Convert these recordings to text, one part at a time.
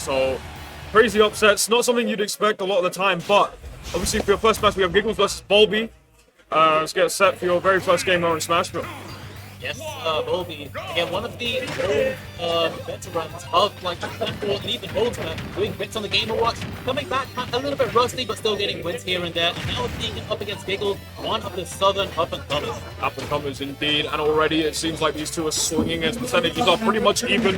So, crazy upsets. Not something you'd expect a lot of the time, but obviously for your first match, we have Gigglezz versus Bulby. Let's get set for your very first game on Smash Bros. Yes, Bulby, again, one of the old veterans of like Temple and even Ultimate, doing bits on the Game & Watch, coming back a little bit rusty, but still getting wins here and there. And now seeing him up against Gigglezz, one of the southern up-and-comers. Up-and-comers indeed, and already it seems like these two are swinging as percentages are pretty much even.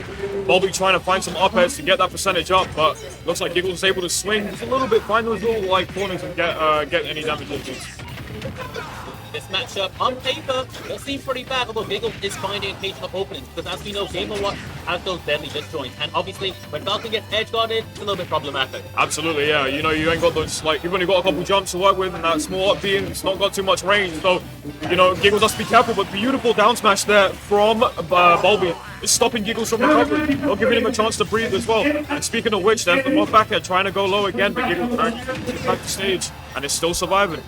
Bulby trying to find some up-airs to get that percentage up, but looks like Gigglezz is able to swing just a little bit, find those little like corners and get any damage into it. This matchup, on paper, will seem pretty bad, although Gigglezz is finding occasional openings, because as we know, Game & Watch has those deadly disjoints, and obviously, when Falcon gets edge-guarded, it's a little bit problematic. Absolutely, yeah. You know, you ain't got those, like, you've only got a couple jumps to work with, and that small up being, it's not got too much range, so, you know, Gigglezz has to be careful, but beautiful down smash there from Bulby. It's stopping Gigglezz from recovering, or giving him a chance to breathe as well. And speaking of which, then, one back here trying to go low again, but Gigglezz back to stage, and is still surviving.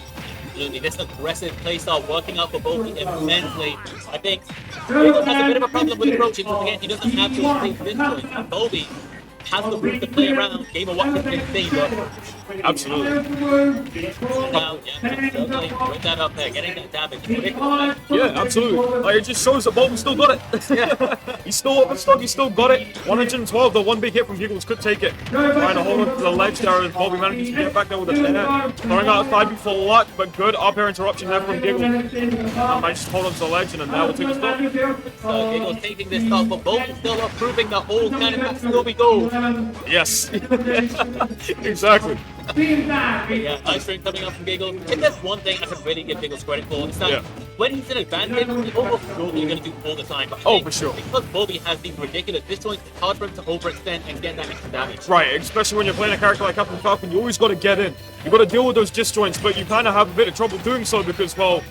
Absolutely, this aggressive playstyle working out for Bulby immensely. I think Gigglezz has a bit of a problem with approaching, because again, he doesn't have to play this point, and Bulby has the room to play around. Game & Watch is insane, but absolutely. Now, yeah, with that up there, getting that damage, ridiculous. Yeah, absolutely. Like, it just shows that Bulby still got it. Yeah. He's still up the stock, he's still got it. 112, the one big hit from Gigglezz could take it. Trying to hold on to the ledge there as Bulby manages to get back there with a nair. Throwing out a side B for luck, but good up air interruption there from Gigglezz. Managed to hold on to the ledge and now will take a stop. Gigglezz taking this stop, but Bulby still proving that old kind of still be gold. Yes. Exactly. Yeah, nice string coming up from Gigglezz. If there's one thing I can really give Gigglezz credit for, it's that when he's in advantage, he almost probably going to do all the time. But for sure. Because Bulby has these ridiculous disjoints, it's hard for him to overextend and get that extra damage. Right, especially when you're playing a character like Captain Falcon, you always got to get in. You got to deal with those disjoints, but you kind of have a bit of trouble doing so because, well,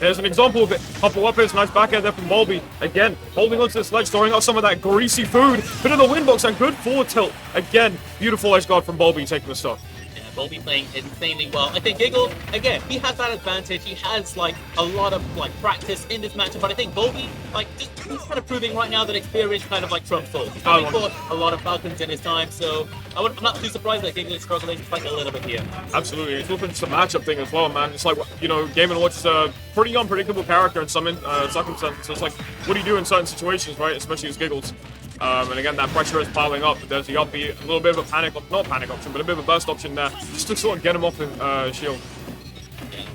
there's an example of it. Couple up hits, nice back end there from Bulby. Again, holding onto this ledge, throwing out some of that greasy food. Bit of the windbox and good forward tilt. Again, beautiful edge guard from Bulby taking the stop. Yeah, Bulby playing insanely well. I think Gigglezz, again, he has that advantage. He has like a lot of like practice in this matchup, but I think Bulby, like, he's kind of proving right now that experience kind of like trumps all. He's probably fought a lot of Falcons in his time, so I'm not too surprised that Gigglezz is struggling like a little bit here. Absolutely, it's looking just a matchup thing as well, man. It's like, you know, Game & Watch is a pretty unpredictable character in some circumstances. It's like, what do you do in certain situations, right? Especially as Gigglezz. And again, that pressure is piling up. There's the up B, a little bit of a not panic option, but a bit of a burst option there, just to sort of get him off the shield.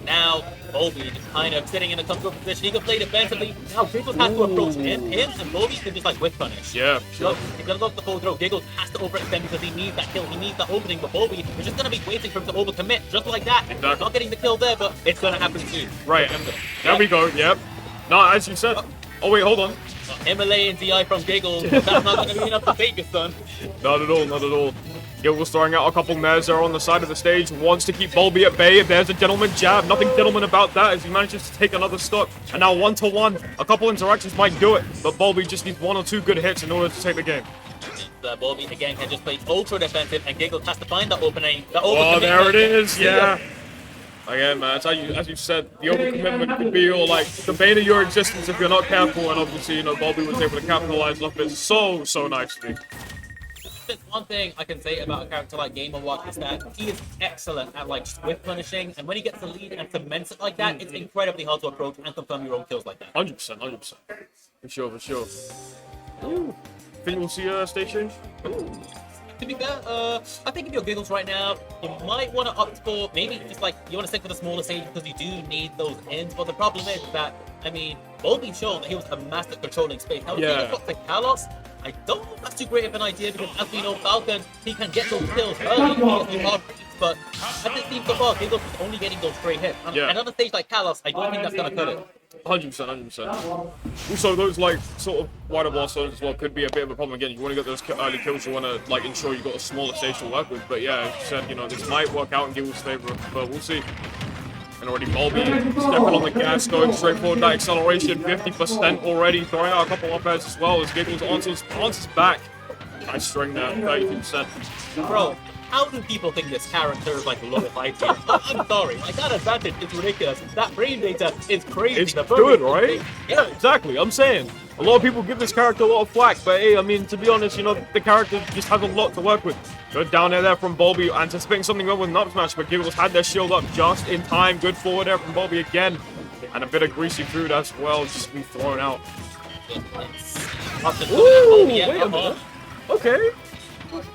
Now, Bulby is kind of sitting in a comfortable position. He can play defensively. Now, Gigglezz has to approach him and Bulby can just like whip punish. Yeah, sure. He's gonna look the full throw. Gigglezz has to overextend because he needs that kill. He needs that opening, but Bulby is just gonna be waiting for him to overcommit, just like that. Exactly. Not getting the kill there, but it's gonna happen soon. Right, and there we go, yep. No, as you said. Oh wait, hold on. Himalayan DI from Gigglezz. That's not gonna be enough to take his son. Not at all, not at all. Gigglezz throwing out a couple nairs there on the side of the stage, wants to keep Bulby at bay. If there's a gentleman jab, nothing gentleman about that as he manages to take another stock. And now 1-to-1, a couple interactions might do it, but Bulby just needs 1 or 2 good hits in order to take the game. Bulby again can just play ultra defensive, and Gigglezz has to find the opening. Oh, there it is, yeah. Again, man, it's as you said, the overcommitment could be like the bane of your existence if you're not careful, and obviously, you know, Bulby was able to capitalize off it so nicely. There's one thing I can say about a character like Game & Watch is that he is excellent at like swift punishing, and when he gets the lead and cements it like that, it's incredibly hard to approach and confirm your own kills like that. 100%, 100%. For sure. Ooh. Think we'll see a stage change? Ooh. To be fair, I think if you're Gigglezz right now, you might want to opt for maybe just like you want to stick with a smaller stage because you do need those ends. But the problem is that, I mean, Bulby showed that he was a master controlling space. Now, if Gigglezz got to Kalos, I don't know if that's too great of an idea because as we know, Falcon, he can get those kills early, he gets the hard reads, but at this team so far, Gigglezz is only getting those straight hits. And another stage like Kalos, I don't think that's going to cut it. 100%. Also, those like sort of wider blast zones as well could be a bit of a problem. Again, you want to get those early kills. You want to like ensure you've got a smaller stage to work with. But yeah, as you said, you know, this might work out in Gigglez's favor, but we'll see. And already Bulby stepping on the gas, going straight forward. That acceleration, 50% already. Throwing out a couple up airs as well as Gigglezz answers back. Nice string there, 32%. Bro, how do people think this character is like low fight here? I'm sorry, like that advantage is ridiculous. That frame data is crazy. It's good, right? Yeah, Exactly, I'm saying. A lot of people give this character a lot of flack, but hey, I mean, to be honest, you know, the character just has a lot to work with. Good down air there from Bulby, anticipating something up with an up smash, but Gigglezz had their shield up just in time. Good forward there from Bulby again. And a bit of greasy food as well, just be thrown out. Ooh, wait a minute. Okay.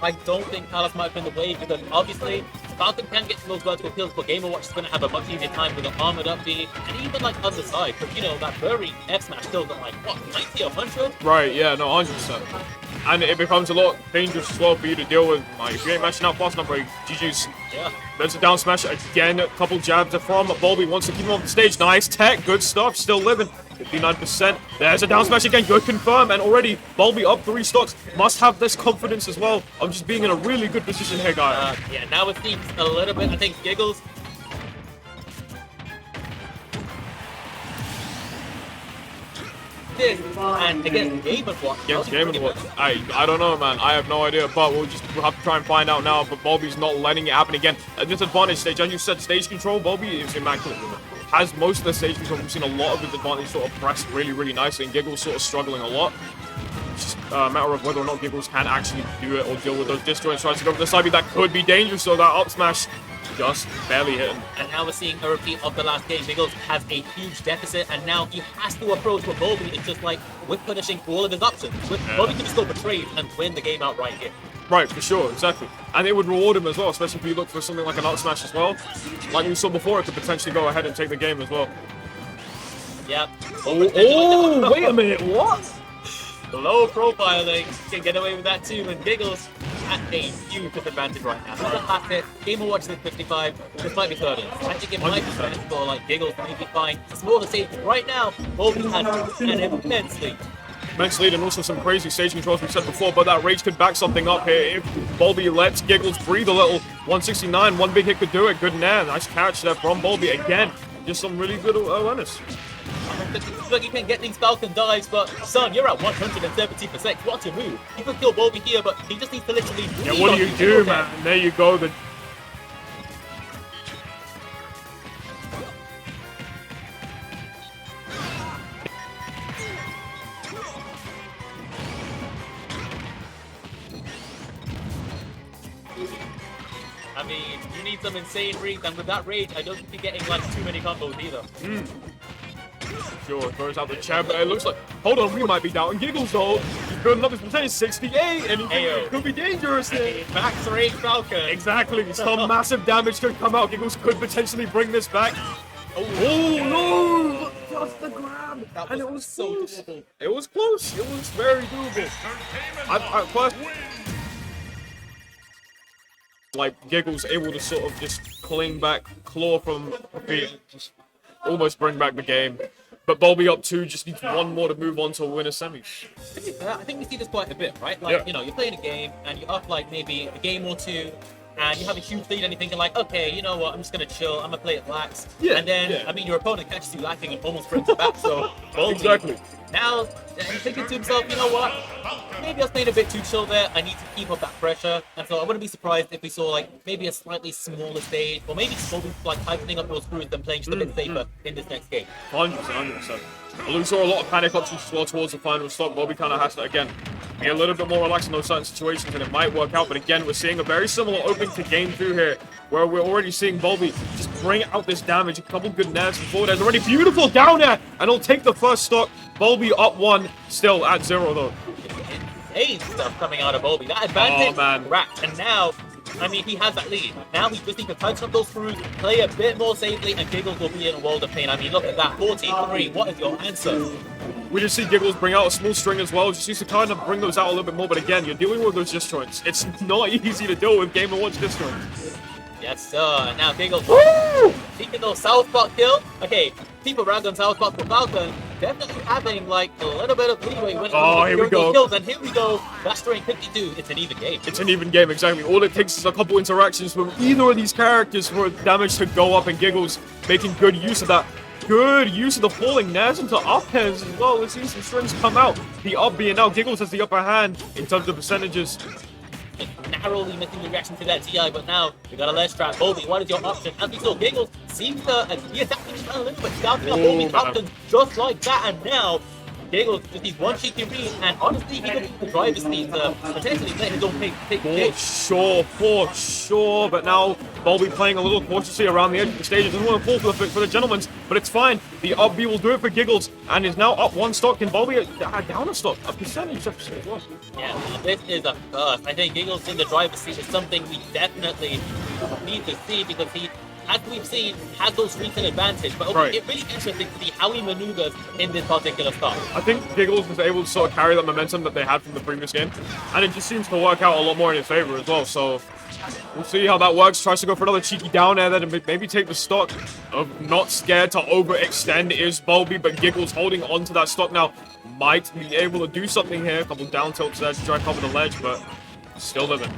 I don't think Palace might have been the way because obviously Falcon can get to those vertical kills, but Game & Watch is going to have a much easier time with an armored up B and even like on the side because you know that furry F smash still got like what 90 or 100. Right, yeah, no, 100%. And it becomes a lot dangerous as well for you to deal with. Like, if you ain't matching out fast enough, like, GG's. Yeah. There's a down smash again. A couple jabs from Bulby. Wants to keep him off the stage. Nice tech. Good stuff. Still living. 59%. There's a down smash again. Good confirm. And already Bulby up 3 stocks. Must have this confidence as well. I'm just being in a really good position here, guys. Yeah, now it seems a little bit. I think Gigglezz. And against Game & Watch. Against Game & Watch. I don't know, man. I have no idea, but we'll have to try and find out now. But Bulby's not letting it happen again. A disadvantage stage. As you said, stage control, Bulby is immaculate. Has most of the stage control. We've seen a lot of his advantage sort of pressed really, really nicely, and Gigglezz sort of struggling a lot. It's just a matter of whether or not Gigglezz can actually do it or deal with those disjoints. Tries to go for the side B. That could be dangerous, so that up smash just barely hitting. And now we're seeing a repeat of the last game. Gigglezz has a huge deficit, and now he has to approach what Bulby is just like with punishing all of his options. Bulby can just go for trade and win the game outright here. Right, for sure, exactly. And it would reward him as well, especially if you look for something like an up smash as well. Like we saw before, it could potentially go ahead and take the game as well. Yep. Oh, wait a minute, what? Low profiling can get away with that too, and Gigglezz at a huge disadvantage right now. That's a fast hit. Game & Watch is at 55. This might be 30. I think it might be best for like Gigglezz to maybe find smaller stages. Right now, Bulby has an immense lead. Immense lead and also some crazy stage controls we said before, but that rage could back something up here if Bulby lets Gigglezz breathe a little. 169, one big hit could do it. Good nair, nice catch there from Bulby again. Just some really good awareness. Looks like you can get these Falcon dives, but son, you're at 170%. What's your move? You could kill Bulby here, but he just needs to literally. Yeah, what do you do, man? And there you go. I mean, you need some insane reads, and with that rage, I don't think you're getting like too many combos either. Sure, throws out the chair, but it looks like, hold on, we might be down. Gigglezz though, he's building up his percentage, 68, and it could be dangerous here. Max range Falcon. Exactly, some massive damage could come out. Gigglezz could potentially bring this back. Oh no! Just the grab, and it was so doable. It was close. It was very doable. I first, like Gigglezz able to sort of just cling back, claw from feet, just almost bring back the game. But Bulby up 2 just needs one more to move on to win a semi. I think we see this quite a bit, right? Like, you know, you're playing a game and you're up like maybe a game or two, and you have a huge lead and you're thinking like, okay, you know what, I'm just gonna chill, I'm gonna play it lax. And then, I mean, your opponent catches you lacking and almost brings it back, so Bulby, Exactly. Now, he's thinking to himself, you know what, maybe I was playing a bit too chill there, I need to keep up that pressure, and so I wouldn't be surprised if we saw like maybe a slightly smaller stage, or maybe Bulby like tightening up those screws and playing just a bit safer in this next game. 100%. Well, we saw a lot of panic options as well towards the final stop. Bulby kind of has to, again, be a little bit more relaxed in those certain situations, and it might work out. But again, we're seeing a very similar opening to game 2 here, where we're already seeing Bulby just bring out this damage. A couple good nairs before there's already beautiful down air, and he'll take the first stock. Bulby up 1, still at 0 though. Insane stuff coming out of Bulby. That advantage, man. racked, and now, I mean, he has that lead. Now he just needs to tighten up those screws, play a bit more safely, and Gigglezz will be in a world of pain. I mean, look at that, 14-3. What is your answer? We just see Gigglezz bring out a small string as well. Just needs to kind of bring those out a little bit more. But again, you're dealing with those disjoints. It's not easy to deal with Game & Watch disjoints. Yes, sir. Now Gigglezz seeking those Southpaw kill. Okay, people rag on Southpaw for Falcon. Definitely having like a little bit of leeway when it comes to those kills. And here we go. That's straight 52. It's an even game. It's an even game, exactly. All it takes is a couple interactions from either of these characters for damage to go up, and Gigglezz making good use of that. Good use of the falling Nez into up airs as well. We're seeing some strings come out. The up being now Gigglezz has the upper hand in terms of percentages. Narrowly missing the reaction to that TI, but now we got a ledge trap. Bulby, what is your option? As we saw, Gigglezz seems to be adapting a little bit, scouting up Bulby's options just like that, and now Gigglezz just needs one cheeky read, and honestly, he could use the driver's seat to potentially let his own take For sure. But now Bulby playing a little cautiously around the edge of the stage. Doesn't want to fall for the gentleman's, but it's fine. The up B will do it for Gigglezz, and is now up one stock. Can Bulby down a stock? A percentage deficit as well. Yeah, this is a first. I think Gigglezz in the driver's seat is something we definitely need to see, because he, as we've seen, has those recent advantage, but it'll be really interesting to see how he maneuvers in this particular start. I think Gigglezz was able to sort of carry that momentum that they had from the previous game, and it just seems to work out a lot more in his favor as well, so we'll see how that works. Tries to go for another cheeky down air there to maybe take the stock. Of not scared to overextend is Bulby, but Gigglezz holding on to that stock now. Might be able to do something here. A couple down tilts there to try and cover the ledge, but still living.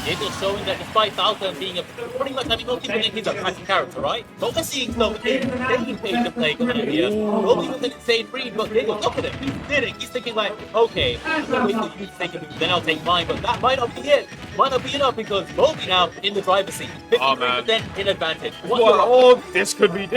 Gigglezz showing that despite Falcon being a pretty much, I mean, most people think he's a passive character, right? But we're seeing some insane page to play going on here. Bulby was an insane read, but Gigglezz, look at him, he's sitting. He's thinking like, okay, I'm going to wait till you take it, then I'll take mine, but that might not be it. Might not be enough, because Bulby now in the driver's seat, 53% in advantage. This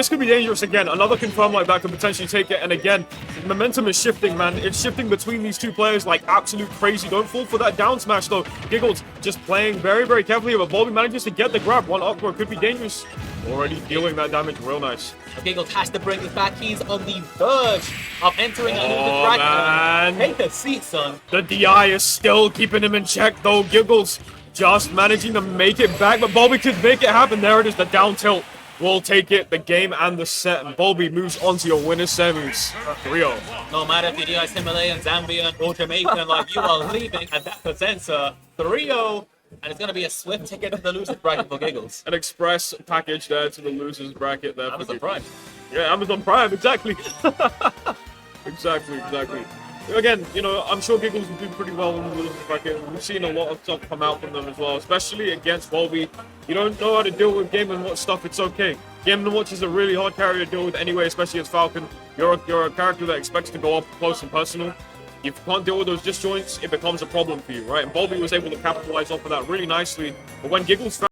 could be dangerous again. Another confirm like that could potentially take it, and again, momentum is shifting, man. It's shifting between these two players like absolute crazy. Don't fall for that down smash though. Gigglezz just playing very, very carefully, but Bulby manages to get the grab. One upward could be dangerous. Already dealing that damage real nice. Gigglezz has to bring this back. He's on the verge of entering a new bracket. Take a seat, son. The DI is still keeping him in check though. Gigglezz just managing to make it back, but Bulby could make it happen. There it is, the down tilt will take it, the game and the set, and Bulby moves on to your winner's semis. 3-0. No matter if you're Himalayan, Zambian, or Jamaican, like, you are leaving, and that presents a 3-0. And it's going to be a swift ticket to the loser's bracket for Gigglezz. An express package there to the loser's bracket there. Amazon Prime. Yeah, Amazon Prime, exactly. Exactly. Again, you know, I'm sure Gigglezz will do pretty well in the loser's bracket. We've seen a lot of stuff come out from them as well, especially against Bulby. You don't know how to deal with Game & Watch stuff, it's okay. Game & Watch is a really hard carrier to deal with anyway, especially as Falcon. You're a character that expects to go up close and personal. If you can't deal with those disjoints, it becomes a problem for you, right? And Bulby was able to capitalize off of that really nicely. But when Gigglezz